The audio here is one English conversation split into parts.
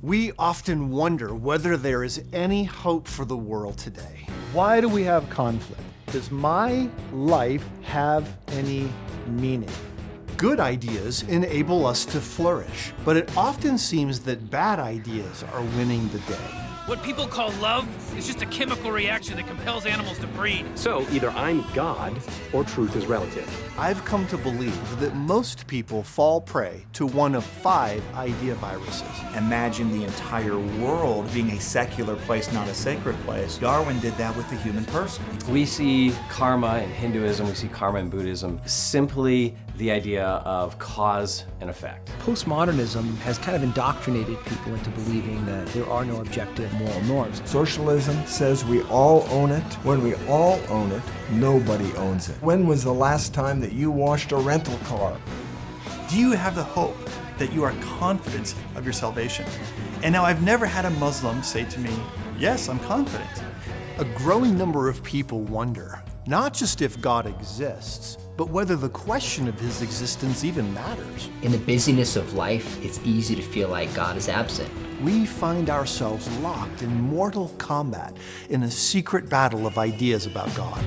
We often wonder whether there is any hope for the world today. Why do we have conflict? Does my life have any meaning? Good ideas enable us to flourish, but it often seems that bad ideas are winning the day. What people call love is just a chemical reaction that compels animals to breed. So either I'm God or truth is relative. I've come to believe that most people fall prey to one of 5 idea viruses. Imagine the entire world being a secular place, not a sacred place. Darwin did that with the human person. We see karma in Hinduism, we see karma in Buddhism, simply the idea of cause and effect. Postmodernism has kind of indoctrinated people into believing that there are no objective moral norms. Socialism says we all own it. When we all own it, nobody owns it. When was the last time that you washed a rental car? Do you have the hope that you are confident of your salvation? And now I've never had a Muslim say to me, yes, I'm confident. A growing number of people wonder, not just if God exists, but whether the question of his existence even matters. In the busyness of life, it's easy to feel like God is absent. We find ourselves locked in mortal combat in a secret battle of ideas about God.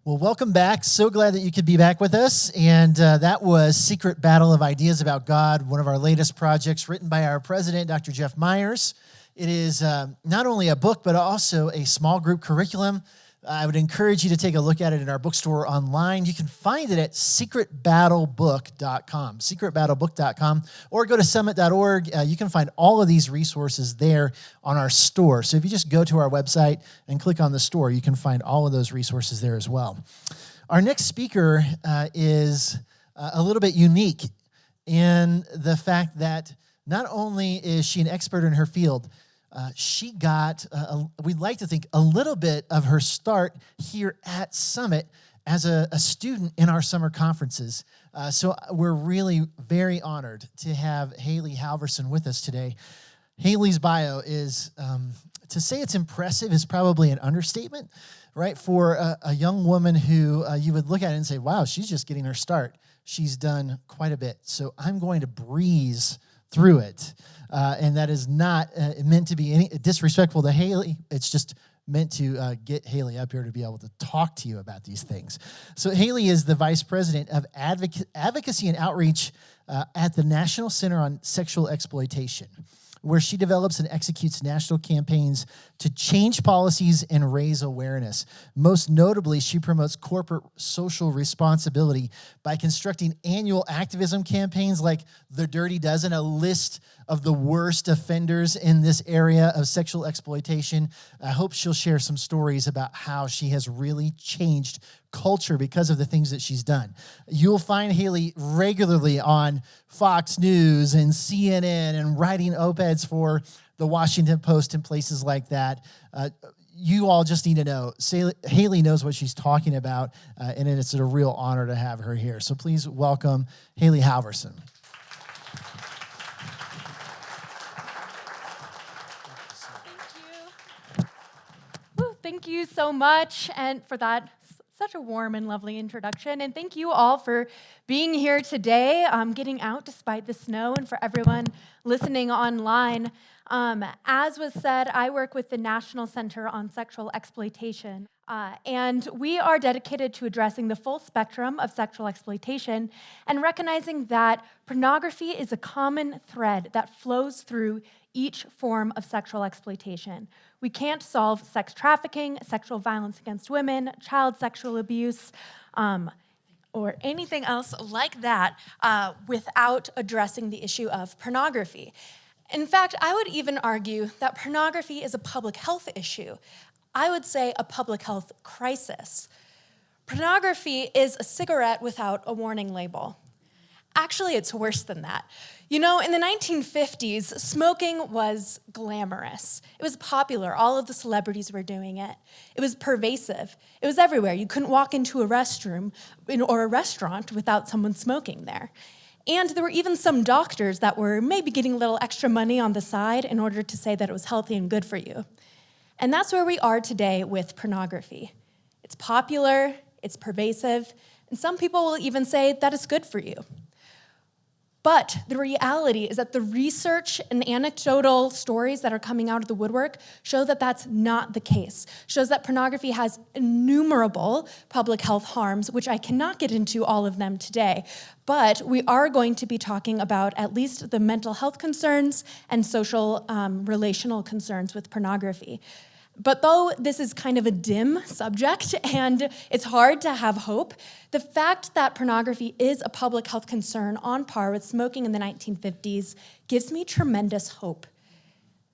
Well, welcome back. So glad that you could be back with us. And that was Secret Battle of Ideas About God, one of our latest projects written by our president, Dr. Jeff Myers. It is not only a book, but also a small group curriculum. I would encourage you to take a look at it in our bookstore online. You can find it at secretbattlebook.com, secretbattlebook.com, or go to summit.org. You can find all of these resources there on our store. So if you just go to our website and click on the store, you can find all of those resources there as well. Our next speaker is a little bit unique in the fact that not only is she an expert in her field, she got, we'd like to think, a little bit of her start here at Summit as a student in our summer conferences. So we're really very honored to have Haley Halverson with us today. Haley's bio is, to say it's impressive is probably an understatement, right? For a young woman who you would look at it and say, wow, she's just getting her start. She's done quite a bit. So I'm going to breeze through it. And that is not meant to be any disrespectful to Haley. It's just meant to get Haley up here to be able to talk to you about these things. So Haley is the Vice President of Advocacy and Outreach at the National Center on Sexual Exploitation, where she develops and executes national campaigns to change policies and raise awareness. Most notably, she promotes corporate social responsibility by constructing annual activism campaigns like The Dirty Dozen, a list of the worst offenders in this area of sexual exploitation. I hope she'll share some stories about how she has really changed culture because of the things that she's done. You'll find Haley regularly on Fox News and CNN and writing op-eds for the Washington Post and places like that. You all just need to know, Haley knows what she's talking about, and it's a real honor to have her here. So please welcome Haley Halverson. Thank you so much, and for that such a warm and lovely introduction. And thank you all for being here today, getting out despite the snow, and for everyone listening online. As was said, I work with the National Center on Sexual Exploitation, and we are dedicated to addressing the full spectrum of sexual exploitation and recognizing that pornography is a common thread that flows through each form of sexual exploitation. We can't solve sex trafficking, sexual violence against women, child sexual abuse, or anything else like that without addressing the issue of pornography. In fact, I would even argue that pornography is a public health issue. I would say a public health crisis. Pornography is a cigarette without a warning label. Actually, it's worse than that. You know, in the 1950s, smoking was glamorous. It was popular. All of the celebrities were doing it. It was pervasive. It was everywhere. You couldn't walk into a restroom or a restaurant without someone smoking there. And there were even some doctors that were maybe getting a little extra money on the side in order to say that it was healthy and good for you. And that's where we are today with pornography. It's popular, it's pervasive, and some people will even say that it's good for you. But the reality is that the research and anecdotal stories that are coming out of the woodwork show that that's not the case. Shows that pornography has innumerable public health harms, which I cannot get into all of them today. But we are going to be talking about at least the mental health concerns and social relational concerns with pornography. But though this is kind of a dim subject and it's hard to have hope, the fact that pornography is a public health concern on par with smoking in the 1950s gives me tremendous hope.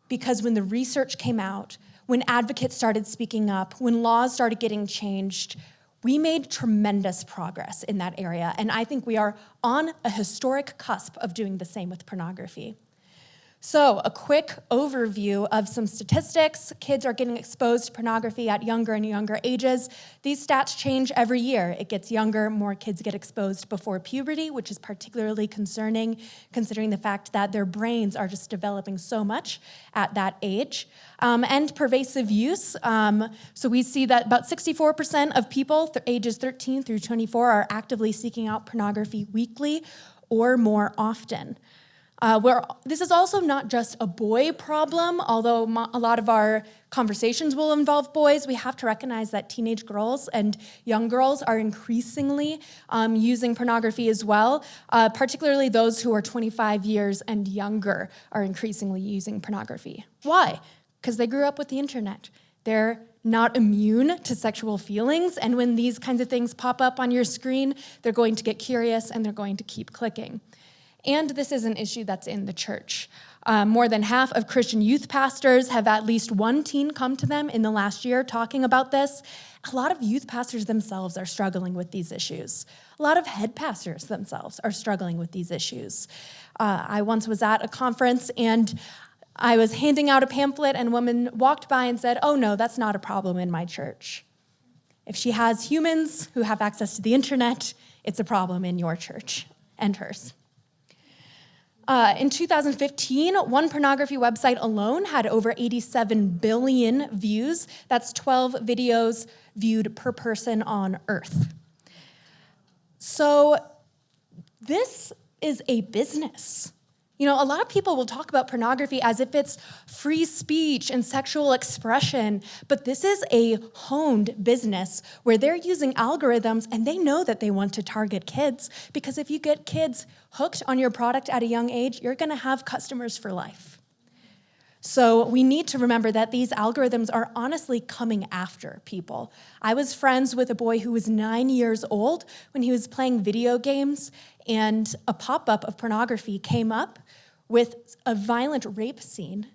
Because when the research came out, when advocates started speaking up, when laws started getting changed, we made tremendous progress in that area. And I think we are on a historic cusp of doing the same with pornography. So, a quick overview of some statistics. Kids are getting exposed to pornography at younger and younger ages. These stats change every year. It gets younger, more kids get exposed before puberty, which is particularly concerning, considering the fact that their brains are just developing so much at that age. And pervasive use. So we see that about 64% of people ages 13 through 24 are actively seeking out pornography weekly or more often. This is also not just a boy problem, although a lot of our conversations will involve boys. We have to recognize that teenage girls and young girls are increasingly using pornography as well, particularly those who are 25 years and younger are increasingly using pornography. Why? Because they grew up with the internet. They're not immune to sexual feelings, and when these kinds of things pop up on your screen, they're going to get curious and they're going to keep clicking. And this is an issue that's in the church. More than half of Christian youth pastors have at least one teen come to them in the last year talking about this. A lot of youth pastors themselves are struggling with these issues. A lot of head pastors themselves are struggling with these issues. I once was at a conference and I was handing out a pamphlet and a woman walked by and said, "Oh no, that's not a problem in my church." If she has humans who have access to the internet, it's a problem in your church and hers. In 2015, one pornography website alone had over 87 billion views. That's 12 videos viewed per person on Earth. So this is a business. You know, a lot of people will talk about pornography as if it's free speech and sexual expression, but this is a honed business where they're using algorithms and they know that they want to target kids, because if you get kids hooked on your product at a young age, you're gonna have customers for life. So we need to remember that these algorithms are honestly coming after people. I was friends with a boy who was 9 years old when he was playing video games, and a pop-up of pornography came up with a violent rape scene,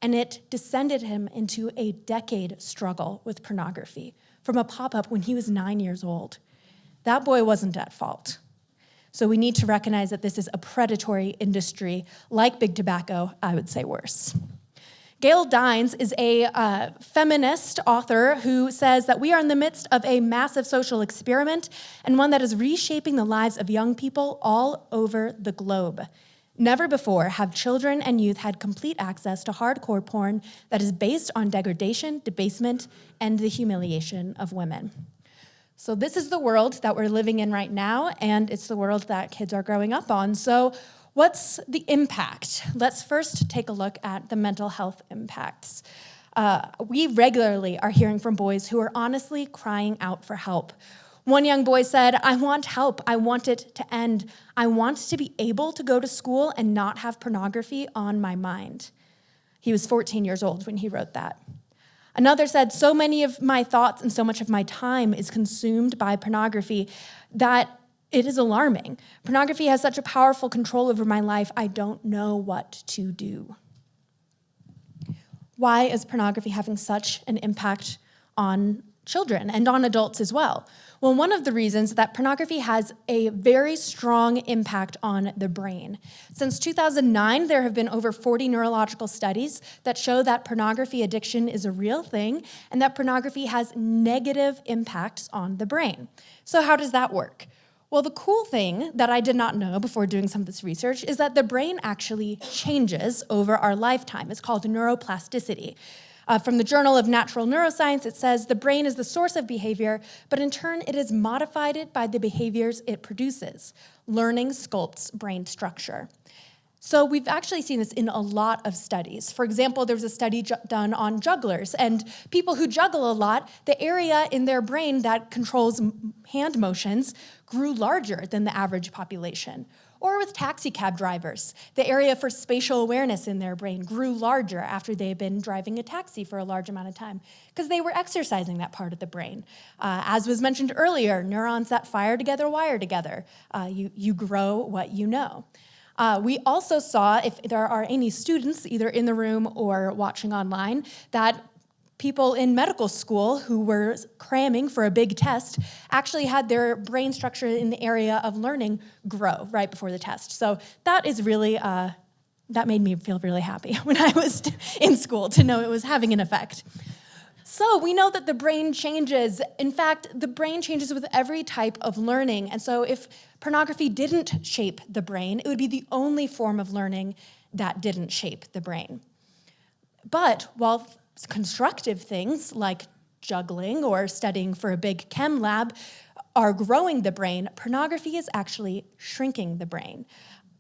and it descended him into a decade struggle with pornography from a pop-up when he was 9 years old. That boy wasn't at fault. So we need to recognize that this is a predatory industry, like big tobacco, I would say worse. Gail Dines is a feminist author who says that we are in the midst of a massive social experiment and one that is reshaping the lives of young people all over the globe. Never before have children and youth had complete access to hardcore porn that is based on degradation, debasement, and the humiliation of women. So this is the world that we're living in right now, and it's the world that kids are growing up on. So what's the impact? Let's first take a look at the mental health impacts. We regularly are hearing from boys who are honestly crying out for help. One young boy said, "I want help. I want it to end. I want to be able to go to school and not have pornography on my mind." He was 14 years old when he wrote that. Another said, "So many of my thoughts and so much of my time is consumed by pornography that it is alarming. Pornography has such a powerful control over my life, I don't know what to do." Why is pornography having such an impact on children and on adults as well? Well, one of the reasons is that pornography has a very strong impact on the brain. Since 2009, there have been over 40 neurological studies that show that pornography addiction is a real thing and that pornography has negative impacts on the brain. So how does that work? Well, the cool thing that I did not know before doing some of this research is that the brain actually changes over our lifetime. It's called neuroplasticity. From the Journal of Natural Neuroscience, it says the brain is the source of behavior, but in turn it is modified by the behaviors it produces. Learning sculpts brain structure. So we've actually seen this in a lot of studies. For example, there was a study done on jugglers, and people who juggle a lot, the area in their brain that controls hand motions grew larger than the average population. Or with taxi cab drivers, the area for spatial awareness in their brain grew larger after they had been driving a taxi for a large amount of time because they were exercising that part of the brain. As was mentioned earlier, neurons that fire together wire together. You grow what you know. We also saw, if there are any students either in the room or watching online, that people in medical school who were cramming for a big test actually had their brain structure in the area of learning grow right before the test. So that is really, that made me feel really happy when I was in school to know it was having an effect. So we know that the brain changes. In fact, the brain changes with every type of learning. And so if pornography didn't shape the brain, it would be the only form of learning that didn't shape the brain. But while constructive things like juggling or studying for a big chem lab are growing the brain, pornography is actually shrinking the brain.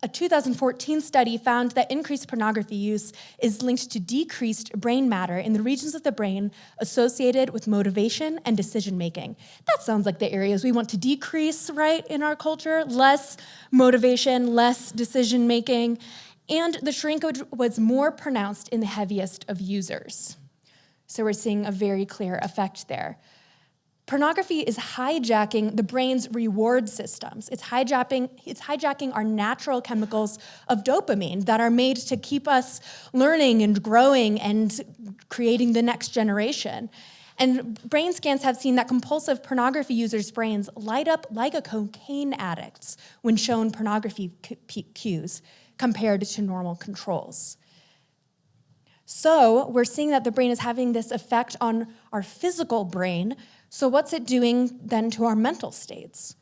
A 2014 study found that increased pornography use is linked to decreased brain matter in the regions of the brain associated with motivation and decision-making. That sounds like the areas we want to decrease, right, in our culture. Less motivation, less decision-making, and the shrinkage was more pronounced in the heaviest of users. So we're seeing a very clear effect there. Pornography is hijacking the brain's reward systems. It's hijacking our natural chemicals of dopamine that are made to keep us learning and growing and creating the next generation. And brain scans have seen that compulsive pornography users' brains light up like a cocaine addict's when shown pornography cues compared to normal controls. So we're seeing that the brain is having this effect on our physical brain. So what's it doing then to our mental states?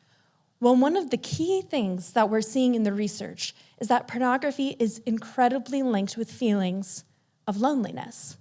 Well, one of the key things that we're seeing in the research is that pornography is incredibly linked with feelings of loneliness.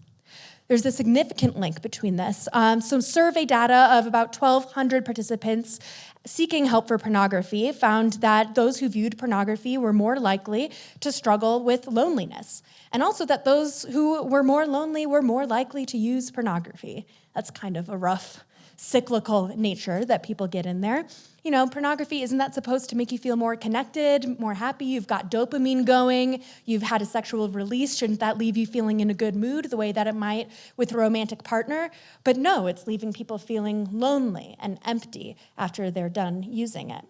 There's a significant link between this. Some survey data of about 1,200 participants seeking help for pornography found that those who viewed pornography were more likely to struggle with loneliness, and also that those who were more lonely were more likely to use pornography. That's kind of a rough cyclical nature that people get in there. You know, pornography, isn't that supposed to make you feel more connected, more happy? You've got dopamine going, you've had a sexual release. Shouldn't that leave you feeling in a good mood the way that it might with a romantic partner? But no, it's leaving people feeling lonely and empty after they're done using it.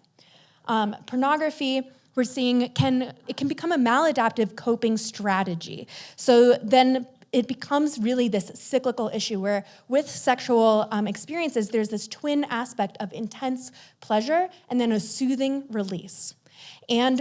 Pornography, we're seeing, it can become a maladaptive coping strategy. So then it becomes really this cyclical issue where with sexual experiences, there's this twin aspect of intense pleasure and then a soothing release. And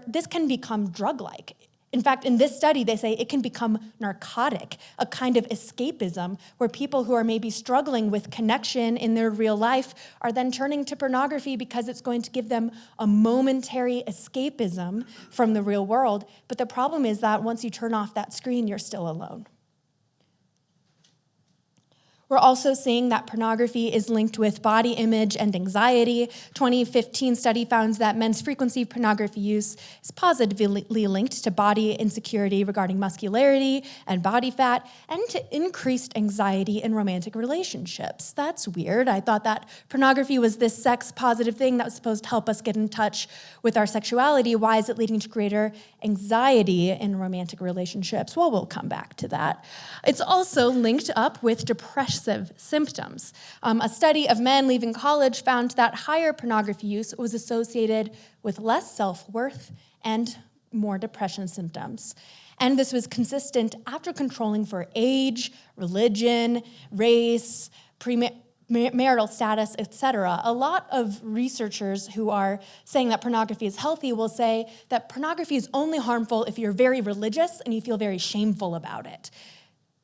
this can become drug-like. In fact, in this study, they say it can become narcotic, a kind of escapism where people who are maybe struggling with connection in their real life are then turning to pornography because it's going to give them a momentary escapism from the real world. But the problem is that once you turn off that screen, you're still alone. We're also seeing that pornography is linked with body image and anxiety. 2015 study found that men's frequency of pornography use is positively linked to body insecurity regarding muscularity and body fat, and to increased anxiety in romantic relationships. That's weird. I thought that pornography was this sex-positive thing that was supposed to help us get in touch with our sexuality. Why is it leading to greater anxiety in romantic relationships? Well, we'll come back to that. It's also linked up with depression symptoms. A study of men leaving college found that higher pornography use was associated with less self-worth and more depression symptoms. And this was consistent after controlling for age, religion, race, premarital status, etc. A lot of researchers who are saying that pornography is healthy will say that pornography is only harmful if you're very religious and you feel very shameful about it.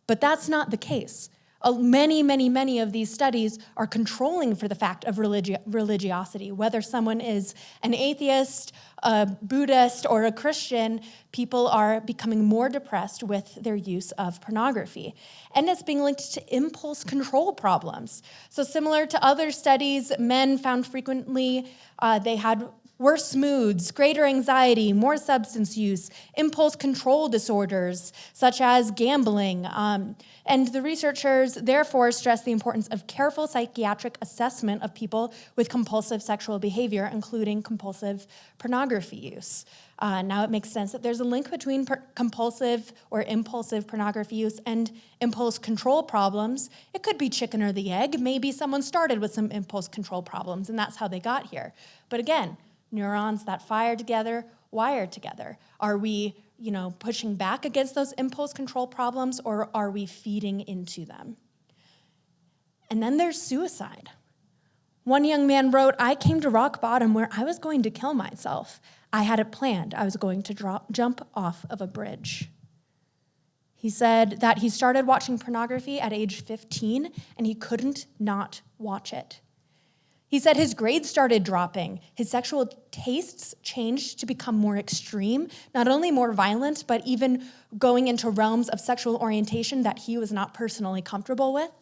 But that's not the case. Many of these studies are controlling for the fact of religiosity. Whether someone is an atheist, a Buddhist, or a Christian, people are becoming more depressed with their use of pornography. And it's being linked to impulse control problems. So similar to other studies, men found frequently they had worse moods, greater anxiety, more substance use, impulse control disorders, such as gambling. And the researchers therefore stress the importance of careful psychiatric assessment of people with compulsive sexual behavior, including compulsive pornography use. Now it makes sense that there's a link between compulsive or impulsive pornography use and impulse control problems. It could be chicken or the egg. Maybe someone started with some impulse control problems, and that's how they got here. But again, neurons that fire together, wire together. Are we, pushing back against those impulse control problems, or are we feeding into them? And then there's suicide. One young man wrote, "I came to rock bottom where I was going to kill myself. I had it planned. I was going to jump off of a bridge." He said that he started watching pornography at age 15, and he couldn't not watch it. He said his grades started dropping. His sexual tastes changed to become more extreme, not only more violent, but even going into realms of sexual orientation that he was not personally comfortable with.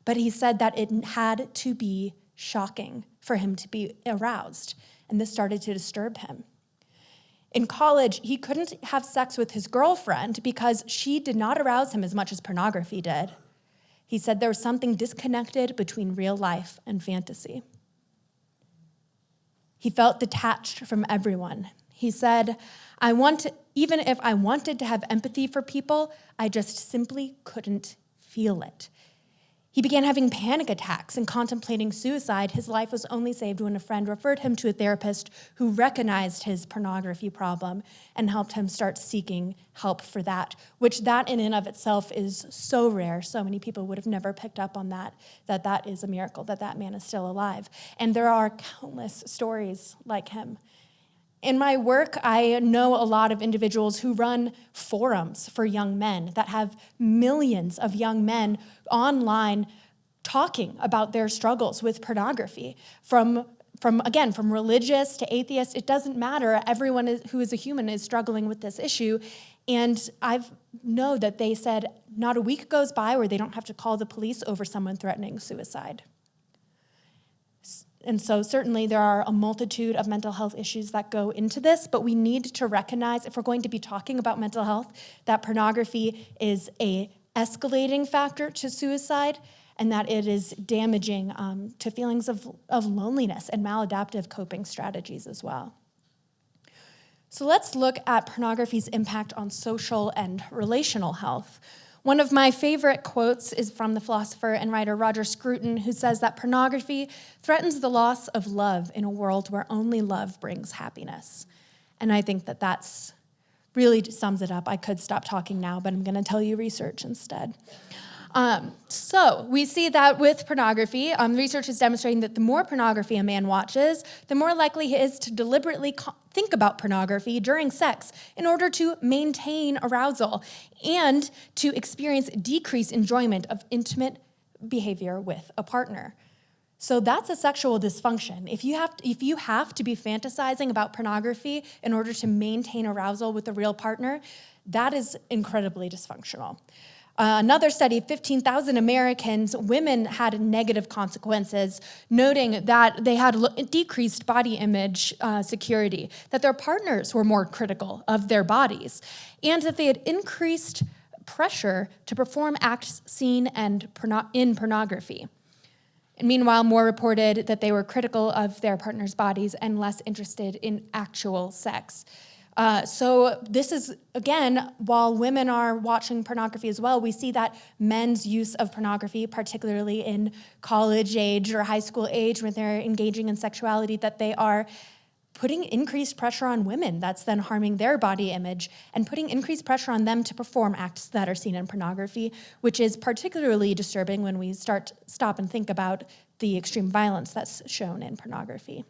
But he said that it had to be shocking for him to be aroused, and this started to disturb him. In college, he couldn't have sex with his girlfriend because she did not arouse him as much as pornography did. He said there was something disconnected between real life and fantasy. He felt detached from everyone. He said, even if I wanted to have empathy for people, I just simply couldn't feel it. He began having panic attacks and contemplating suicide. His life was only saved when a friend referred him to a therapist who recognized his pornography problem and helped him start seeking help for that, which that in and of itself is so rare. So many people would have never picked up on that is a miracle, that man is still alive. And there are countless stories like him. In my work, I know a lot of individuals who run forums for young men that have millions of young men online talking about their struggles with pornography. From religious to atheist, it doesn't matter. Everyone who is a human is struggling with this issue. And I know that they said not a week goes by where they don't have to call the police over someone threatening suicide. And so certainly there are a multitude of mental health issues that go into this, but we need to recognize, if we're going to be talking about mental health, that pornography is an escalating factor to suicide, and that it is damaging to feelings of loneliness and maladaptive coping strategies as well. So let's look at pornography's impact on social and relational health. One of my favorite quotes is from the philosopher and writer Roger Scruton, who says that pornography threatens the loss of love in a world where only love brings happiness. And I think that that's really sums it up. I could stop talking now, but I'm going to tell you research instead. So we see that with pornography, research is demonstrating that the more pornography a man watches, the more likely he is to deliberately think about pornography during sex in order to maintain arousal and to experience decreased enjoyment of intimate behavior with a partner. So that's a sexual dysfunction. If you have to be fantasizing about pornography in order to maintain arousal with a real partner, that is incredibly dysfunctional. Another study, 15,000 Americans, women had negative consequences, noting that they had decreased body image security, that their partners were more critical of their bodies, and that they had increased pressure to perform acts seen in pornography. And meanwhile, more reported that they were critical of their partner's bodies and less interested in actual sex. So this is, again, while women are watching pornography as well, we see that men's use of pornography, particularly in college age or high school age when they're engaging in sexuality, that they are putting increased pressure on women. That's then harming their body image and putting increased pressure on them to perform acts that are seen in pornography, which is particularly disturbing when we stop and think about the extreme violence that's shown in pornography.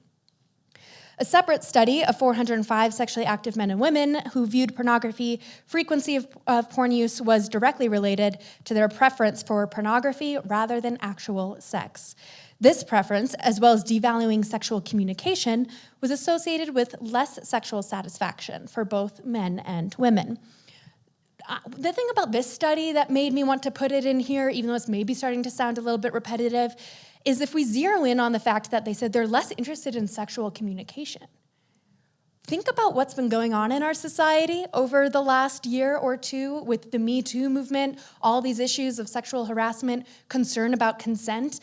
A separate study of 405 sexually active men and women who viewed pornography, frequency of porn use was directly related to their preference for pornography rather than actual sex. This preference, as well as devaluing sexual communication, was associated with less sexual satisfaction for both men and women. The thing about this study that made me want to put it in here, even though it's maybe starting to sound a little bit repetitive, is if we zero in on the fact that they said they're less interested in sexual communication. Think about what's been going on in our society over the last year or two with the Me Too movement, all these issues of sexual harassment, concern about consent,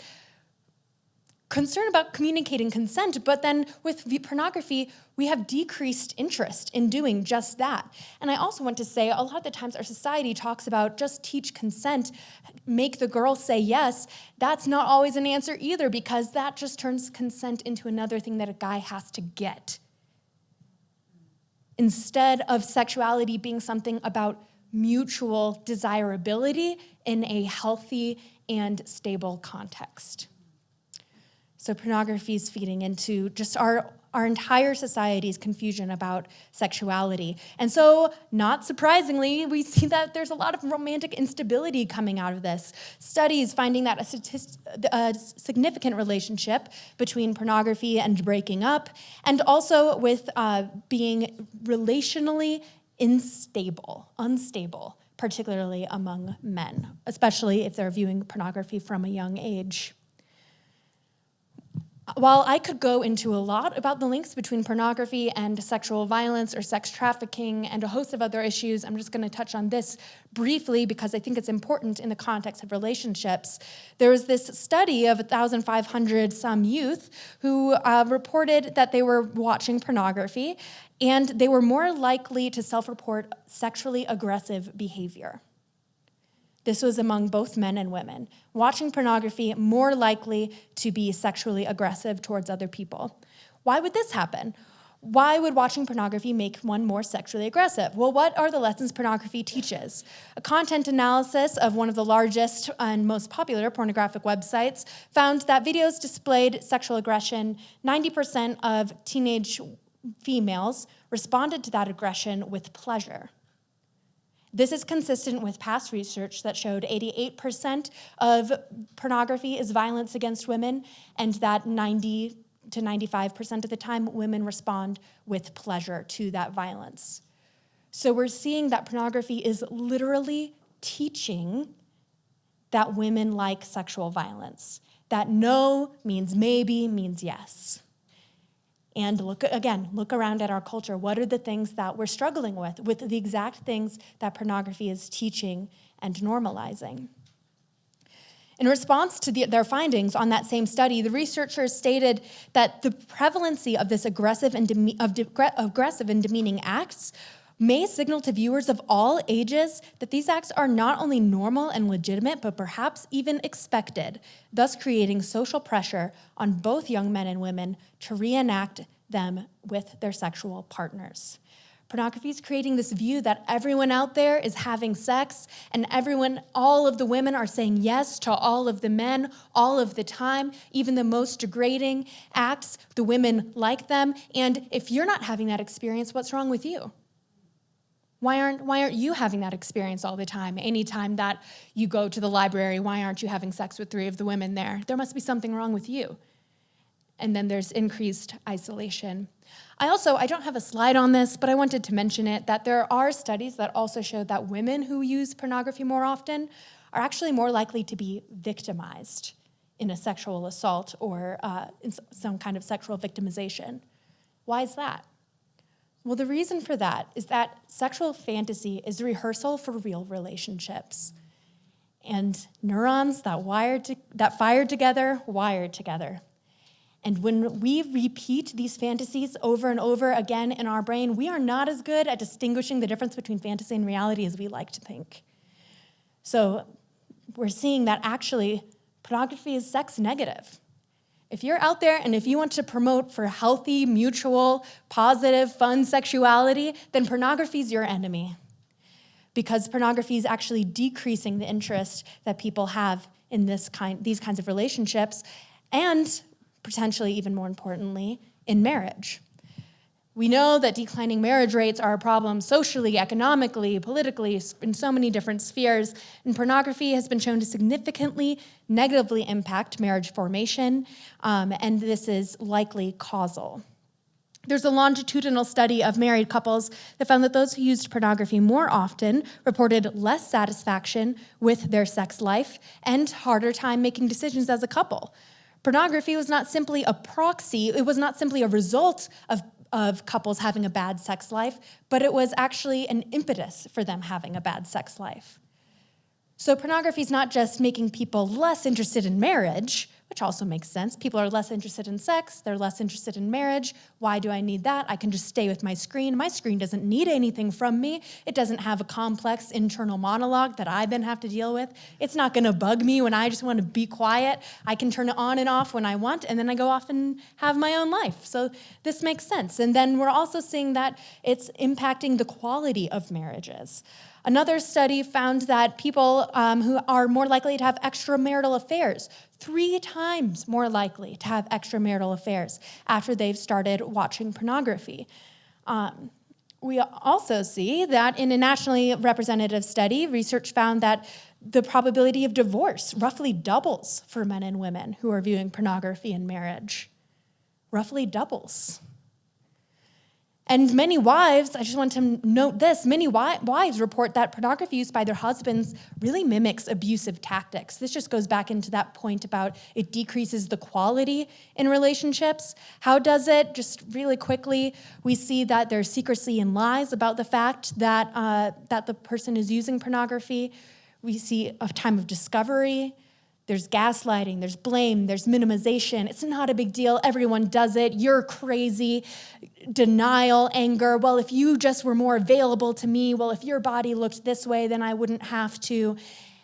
concern about communicating consent, but then with pornography, we have decreased interest in doing just that. And I also want to say, a lot of the times our society talks about just teach consent, make the girl say yes. That's not always an answer either, because that just turns consent into another thing that a guy has to get. Instead of sexuality being something about mutual desirability in a healthy and stable context. So pornography is feeding into just our entire society's confusion about sexuality. And so, not surprisingly, we see that there's a lot of romantic instability coming out of this. Studies finding that a significant relationship between pornography and breaking up, and also with being relationally unstable, particularly among men, especially if they're viewing pornography from a young age. While I could go into a lot about the links between pornography and sexual violence or sex trafficking and a host of other issues, I'm just going to touch on this briefly because I think it's important in the context of relationships. There was this study of 1,500 some youth who reported that they were watching pornography and they were more likely to self-report sexually aggressive behavior. This was among both men and women. Watching pornography, more likely to be sexually aggressive towards other people. Why would this happen? Why would watching pornography make one more sexually aggressive? Well, what are the lessons pornography teaches? A content analysis of one of the largest and most popular pornographic websites found that videos displayed sexual aggression. 90% of teenage females responded to that aggression with pleasure. This is consistent with past research that showed 88% of pornography is violence against women, and that 90 to 95% of the time, women respond with pleasure to that violence. So we're seeing that pornography is literally teaching that women like sexual violence, that no means maybe means yes. And look around at our culture. What are the things that we're struggling with the exact things that pornography is teaching and normalizing? In response to their findings on that same study, the researchers stated that the prevalency of this aggressive and demeaning acts may signal to viewers of all ages that these acts are not only normal and legitimate, but perhaps even expected, thus creating social pressure on both young men and women to reenact them with their sexual partners. Pornography is creating this view that everyone out there is having sex, and all of the women are saying yes to all of the men all of the time, even the most degrading acts, the women like them. And if you're not having that experience, what's wrong with you? Why aren't you having that experience all the time? Anytime that you go to the library, why aren't you having sex with 3 of the women there? There must be something wrong with you. And then there's increased isolation. I don't have a slide on this, but I wanted to mention it, that there are studies that also show that women who use pornography more often are actually more likely to be victimized in a sexual assault or in some kind of sexual victimization. Why is that? Well, the reason for that is that sexual fantasy is rehearsal for real relationships. And neurons that fired together, wired together. And when we repeat these fantasies over and over again in our brain, we are not as good at distinguishing the difference between fantasy and reality as we like to think. So we're seeing that actually pornography is sex negative. If you're out there and if you want to promote for healthy, mutual, positive, fun sexuality, then pornography is your enemy. Because pornography is actually decreasing the interest that people have in these kinds of relationships, and potentially even more importantly, in marriage. We know that declining marriage rates are a problem socially, economically, politically, in so many different spheres, and pornography has been shown to significantly negatively impact marriage formation, and this is likely causal. There's a longitudinal study of married couples that found that those who used pornography more often reported less satisfaction with their sex life and harder time making decisions as a couple. Pornography was not simply a proxy, it was not simply a result of couples having a bad sex life, but it was actually an impetus for them having a bad sex life. So pornography is not just making people less interested in marriage, which also makes sense. People are less interested in sex, they're less interested in marriage. Why do I need that? I can just stay with my screen. My screen doesn't need anything from me. It doesn't have a complex internal monologue that I then have to deal with. It's not gonna bug me when I just want to be quiet. I can turn it on and off when I want, and then I go off and have my own life. So this makes sense. And then we're also seeing that it's impacting the quality of marriages. Another study found that people who are more likely to have extramarital affairs, 3 times more likely to have extramarital affairs after they've started watching pornography. We also see that in a nationally representative study, research found that the probability of divorce roughly doubles for men and women who are viewing pornography in marriage. Roughly doubles. And many wives, I just want to note this, many wives report that pornography used by their husbands really mimics abusive tactics. This just goes back into that point about it decreases the quality in relationships. How does it? Just really quickly, we see that there's secrecy and lies about the fact that, that the person is using pornography. We see a time of discovery. There's gaslighting, there's blame, there's minimization. It's not a big deal. Everyone does it. You're crazy. Denial, anger. Well, if you just were more available to me, well, if your body looked this way, then I wouldn't have to.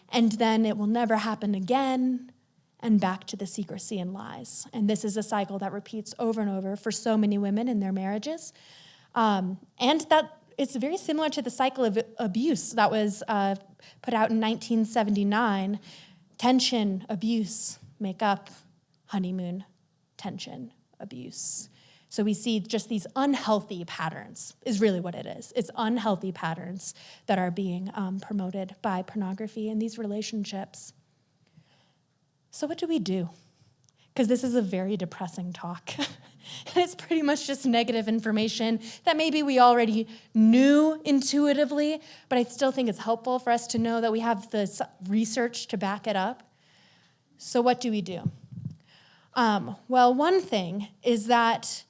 And then it will never happen again. And back to the secrecy and lies. And this is a cycle that repeats over and over for so many women in their marriages. And that it's very similar to the cycle of abuse that was put out in 1979. Tension, abuse, make up, honeymoon, tension, abuse. So we see just these unhealthy patterns is really what it is. It's unhealthy patterns that are being promoted by pornography in these relationships. So what do we do? Because this is a very depressing talk. And it's pretty much just negative information that maybe we already knew intuitively, but I still think it's helpful for us to know that we have the research to back it up. So what do we do? Well, one thing is that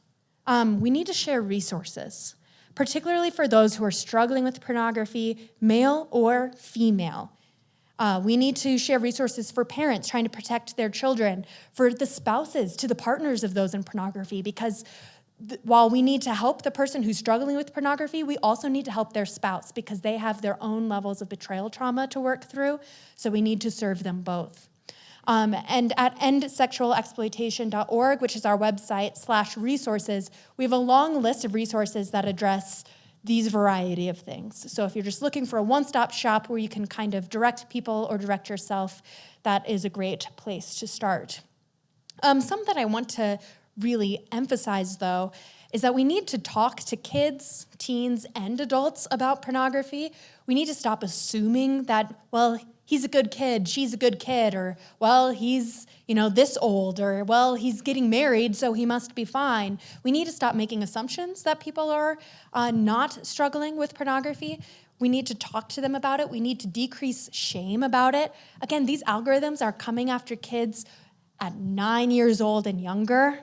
we need to share resources, particularly for those who are struggling with pornography, male or female. We need to share resources for parents trying to protect their children, for the spouses, to the partners of those in pornography, because while we need to help the person who's struggling with pornography, we also need to help their spouse because they have their own levels of betrayal trauma to work through, so we need to serve them both. And at endsexualexploitation.org, which is our website /resources, we have a long list of resources that address these variety of things. So if you're just looking for a one-stop shop where you can kind of direct people or direct yourself, that is a great place to start. Something that I want to really emphasize, though, is that we need to talk to kids, teens, and adults about pornography. We need to stop assuming that, well, he's a good kid, she's a good kid, or, well, he's, this old, or, well, he's getting married, so he must be fine. We need to stop making assumptions that people are not struggling with pornography. We need to talk to them about it. We need to decrease shame about it. Again, these algorithms are coming after kids at 9 years old and younger,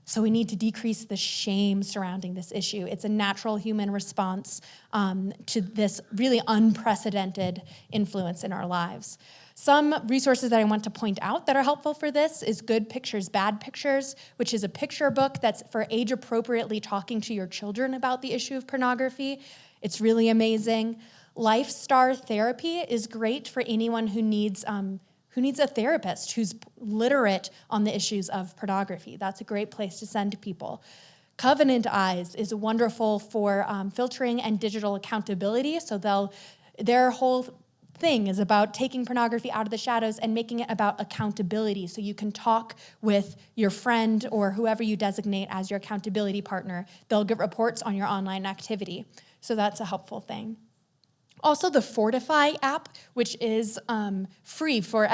so we need to decrease the shame surrounding this issue. It's a natural human response to this really unprecedented influence in our lives. Some resources that I want to point out that are helpful for this is Good Pictures, Bad Pictures, which is a picture book that's for age-appropriately talking to your children about the issue of pornography. It's really amazing. Life Star Therapy is great for anyone who needs a therapist who's literate on the issues of pornography. That's a great place to send people. Covenant Eyes is wonderful for filtering and digital accountability. So their whole thing is about taking pornography out of the shadows and making it about accountability, so you can talk with your friend or whoever you designate as your accountability partner. They'll get reports on your online activity. So that's a helpful thing. Also, the Fortify app, which is free for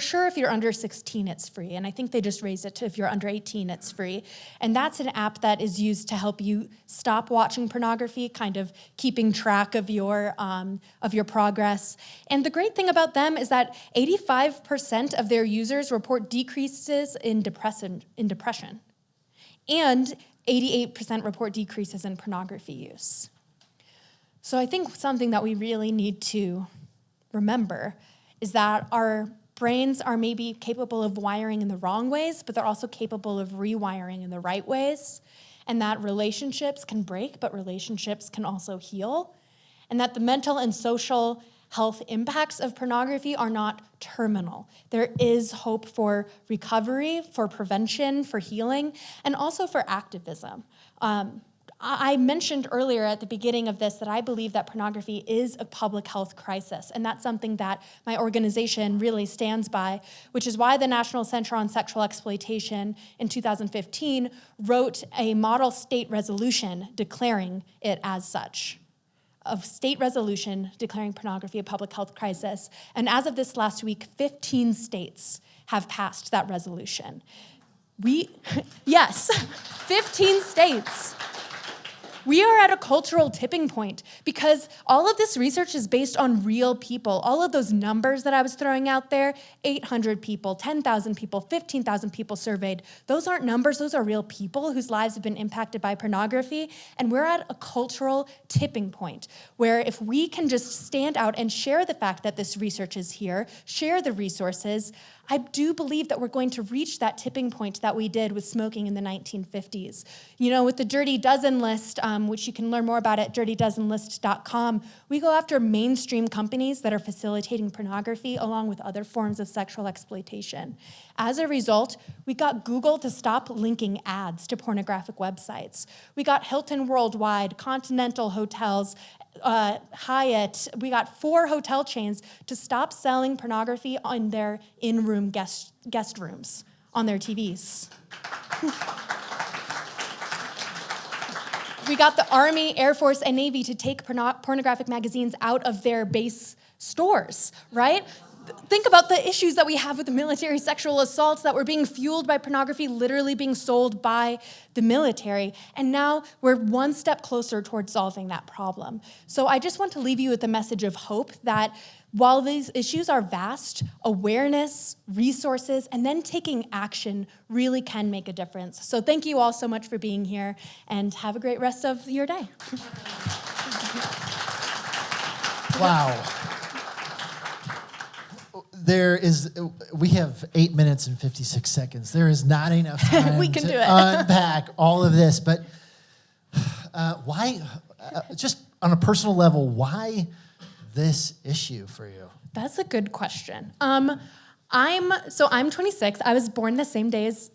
sure. If you're under 16, it's free. And I think they just raised it to if you're under 18, it's free. And that's an app that is used to help you stop watching pornography, kind of keeping track of your progress. And the great thing about them is that 85% of their users report decreases in depression, and 88% report decreases in pornography use. So I think something that we really need to remember is that our brains are maybe capable of wiring in the wrong ways, but they're also capable of rewiring in the right ways, and that relationships can break, but relationships can also heal, and that the mental and social health impacts of pornography are not terminal. There is hope for recovery, for prevention, for healing, and also for activism. I mentioned earlier at the beginning of this that I believe that pornography is a public health crisis, and that's something that my organization really stands by, which is why the National Center on Sexual Exploitation in 2015 wrote a model state resolution declaring it as such. A state resolution declaring pornography a public health crisis. And as of this last week, 15 states have passed that resolution. Yes, 15 states. We are at a cultural tipping point because all of this research is based on real people. All of those numbers that I was throwing out there, 800 people, 10,000 people, 15,000 people surveyed, those aren't numbers, those are real people whose lives have been impacted by pornography. And we're at a cultural tipping point where if we can just stand out and share the fact that this research is here, share the resources, I do believe that we're going to reach that tipping point that we did with smoking in the 1950s. You know, with the Dirty Dozen list, which you can learn more about at dirtydozenlist.com, we go after mainstream companies that are facilitating pornography along with other forms of sexual exploitation. As a result, we got Google to stop linking ads to pornographic websites. We got Hilton Worldwide, Continental Hotels, Hyatt, we got 4 hotel chains to stop selling pornography on their in-room guest rooms, on their TVs. We got the Army, Air Force, and Navy to take pornographic magazines out of their base stores, right? Think about the issues that we have with the military sexual assaults that were being fueled by pornography, literally being sold by the military. And now we're one step closer towards solving that problem. So I just want to leave you with a message of hope that while these issues are vast, awareness, resources, and then taking action really can make a difference. So thank you all so much for being here, and have a great rest of your day. Wow. We have 8 minutes and 56 seconds. There is not enough time we can to do it. unpack all of this. But why, just on a personal level, why this issue for you? That's a good question. I'm 26. I was born the same as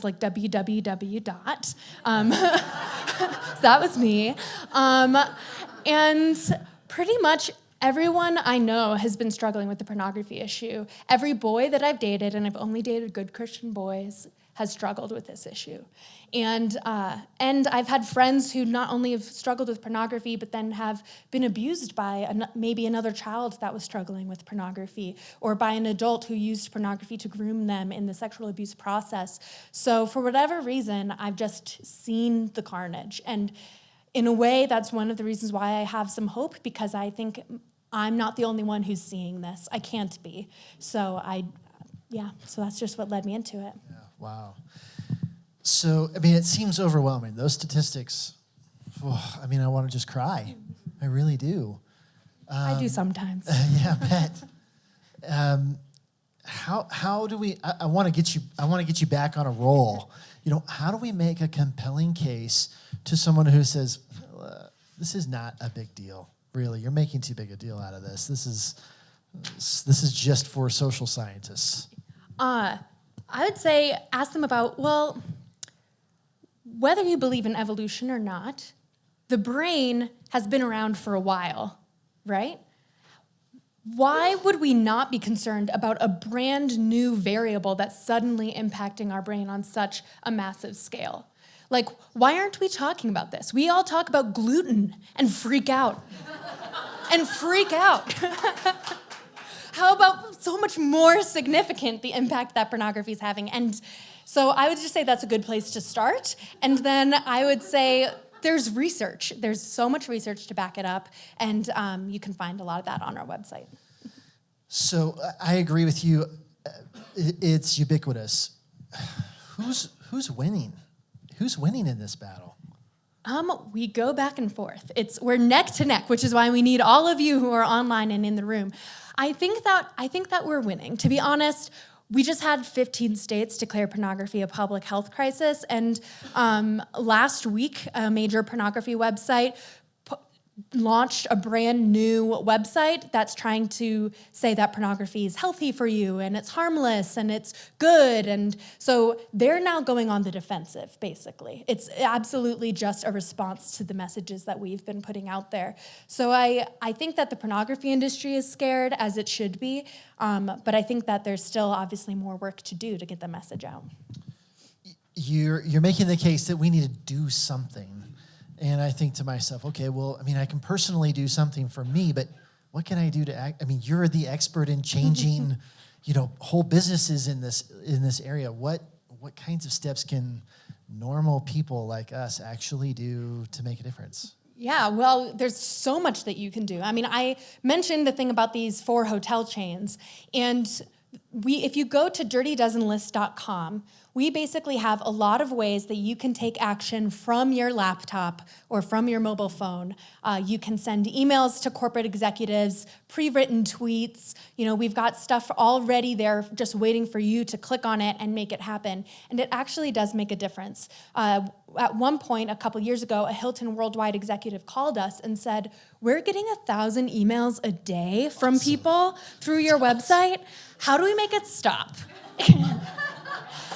like www. So that was me. And pretty much everyone I know has been struggling with the pornography issue. Every boy that I've dated, and I've only dated good Christian boys, has struggled with this issue. And I've had friends who not only have struggled with pornography, but then have been abused by maybe another child that was struggling with pornography, or by an adult who used pornography to groom them in the sexual abuse process. So for whatever reason, I've just seen the carnage. And in a way, that's one of the reasons why I have some hope, because I think I'm not the only one who's seeing this. I can't be. So so that's just what led me into it. Yeah, wow. So, I mean, it seems overwhelming. Those statistics, I mean, I want to just cry. I really do. I do sometimes. Yeah, I bet. How do we, I want to get you back on a roll. You know, how do we make a compelling case to someone who says, this is not a big deal, really? You're making too big a deal out of this. This is just for social scientists. I would say ask them about, well, whether you believe in evolution or not, the brain has been around for a while, right? why would we not be concerned about a brand new variable that's suddenly impacting our brain on such a massive scale? Like, why aren't we talking about this? We all talk about gluten and freak out. And freak out. How about so much more significant the impact that pornography is having? And so I would just say that's a good place to start. And then I would say there's research. There's so much research to back it up, and you can find a lot of that on our website. So I agree with you. It's ubiquitous. Who's winning? Who's winning in this battle? We go back and forth. We're neck to neck, which is why we need all of you who are online and in the room. I think that we're winning. To be honest, we just had 15 states declare pornography a public health crisis, and last week, a major pornography website launched a brand new website that's trying to say that pornography is healthy for you and it's harmless and it's good. And so they're now going on the defensive, basically. It's absolutely just a response to the messages that we've been putting out there. So I think that the pornography industry is scared, as it should be, but I think that there's still obviously more work to do to get the message out. You're making the case that we need to do something. And I think to myself, okay, well, I mean, I can personally do something for me, but what can I do to act? I mean, you're the expert in changing, whole businesses in this area. What kinds of steps can normal people like us actually do to make a difference? Yeah, well, there's so much that you can do. I mean, I mentioned the thing about these 4 hotel chains, and if you go to dirtydozenlist.com, we basically have a lot of ways that you can take action from your laptop or from your mobile phone. You can send emails to corporate executives, pre-written tweets. We've got stuff already there just waiting for you to click on it and make it happen. And it actually does make a difference. At one point, a couple years ago, a Hilton Worldwide executive called us and said, "We're getting 1,000 emails a day from people through your website. How do we make it stop?"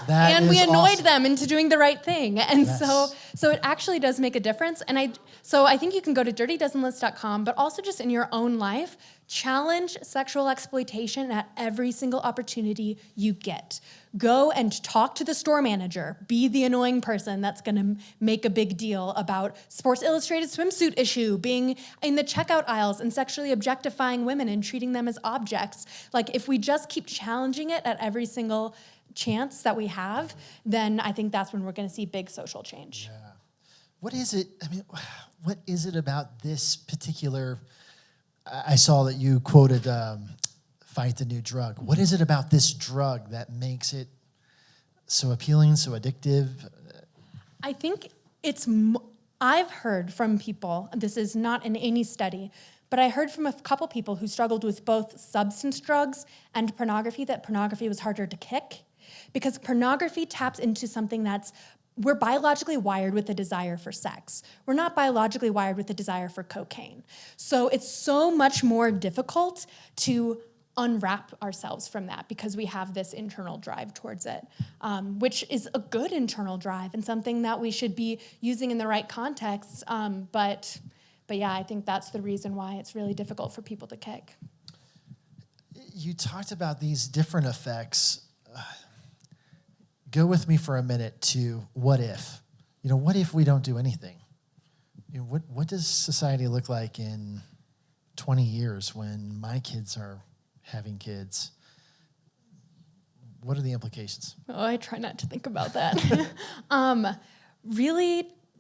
And we annoyed them into doing the right thing. And so it actually does make a difference. And I think you can go to dirtydozenlist.com, but also just in your own life, challenge sexual exploitation at every single opportunity you get. Go and talk to the store manager. Be the annoying person that's going to make a big deal about Sports Illustrated swimsuit issue, being in the checkout aisles and sexually objectifying women and treating them as objects. Like, if we just keep challenging it at every single chance that we have, then I think that's when we're going to see big social change. Yeah. What is it? I mean, what is it about this particular? I saw that you quoted "Fight the New Drug." What is it about this drug that makes it so appealing, so addictive? I think I've heard from people. This is not in any study, but I heard from a couple people who struggled with both substance drugs and pornography that pornography was harder to kick. Because pornography taps into something we're biologically wired with a desire for sex. We're not biologically wired with a desire for cocaine. So it's so much more difficult to unwrap ourselves from that because we have this internal drive towards it, which is a good internal drive and something that we should be using in the right contexts. But yeah, I think that's the reason why it's really difficult for people to kick. You talked about these different effects. Go with me for a minute to what if. What if we don't do anything? What does society look like in 20 years when my kids are having kids? What are the implications? Oh, I try not to think about that.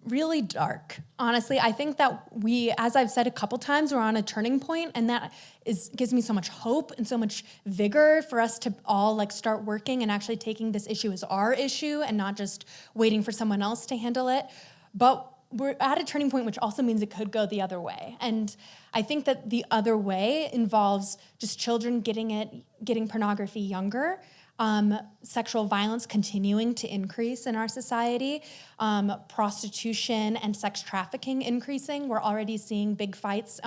Really dark. Honestly, I think that as I've said a couple times, we're on a turning point, and that gives me so much hope and so much vigor for us to all start working and actually taking this issue as our issue and not just waiting for someone else to handle it. But we're at a turning point, which also means it could go the other way. And I think that the other way involves just children getting pornography younger, sexual violence continuing to increase in our society, prostitution and sex trafficking increasing. We're already seeing big fights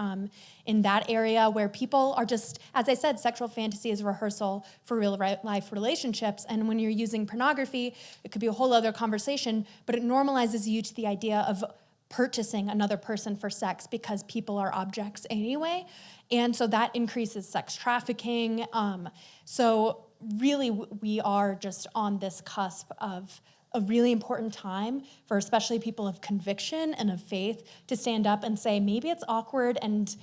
in that area where people are just, as I said, sexual fantasy is a rehearsal for real life relationships. And when you're using pornography, it could be a whole other conversation, but it normalizes you to the idea of purchasing another person for sex because people are objects anyway. And so that increases sex trafficking. So really, we are just on this cusp of a really important time for especially people of conviction and of faith to stand up and say, maybe it's awkward and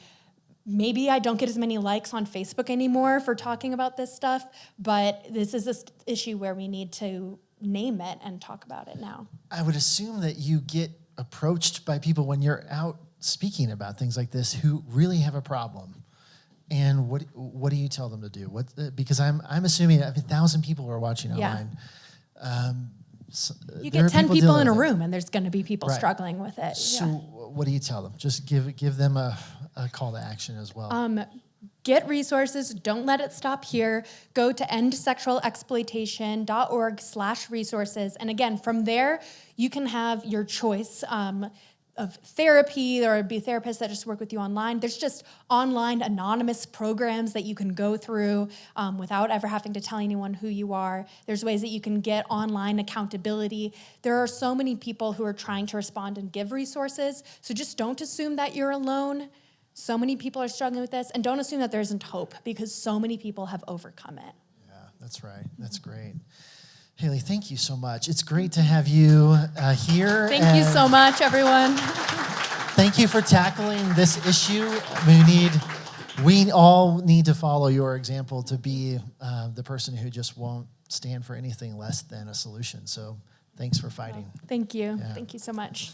maybe I don't get as many likes on Facebook anymore for talking about this stuff, but this is an issue where we need to name it and talk about it now. I would assume that you get approached by people when you're out speaking about things like this who really have a problem. And what do you tell them to do? Because I'm assuming 1,000 people are watching online. You get 10 people in a room, and there's going to be people struggling with it. So what do you tell them? Just give them a call to action as well. Get resources. Don't let it stop here. Go to endsexualexploitation.org/resources. And again, from there, you can have your choice of therapy. There would be therapists that just work with you online. There's just online anonymous programs that you can go through without ever having to tell anyone who you are. There's ways that you can get online accountability. There are so many people who are trying to respond and give resources. So just don't assume that you're alone. So many people are struggling with this, and don't assume that there isn't hope because so many people have overcome it. Yeah, that's right. That's great. Haley, thank you so much. It's great to have you here. Thank you so much, everyone. Thank you for tackling this issue. We all need to follow your example to be the person who just won't stand for anything less than a solution. So thanks for fighting. Thank you. Yeah. Thank you so much.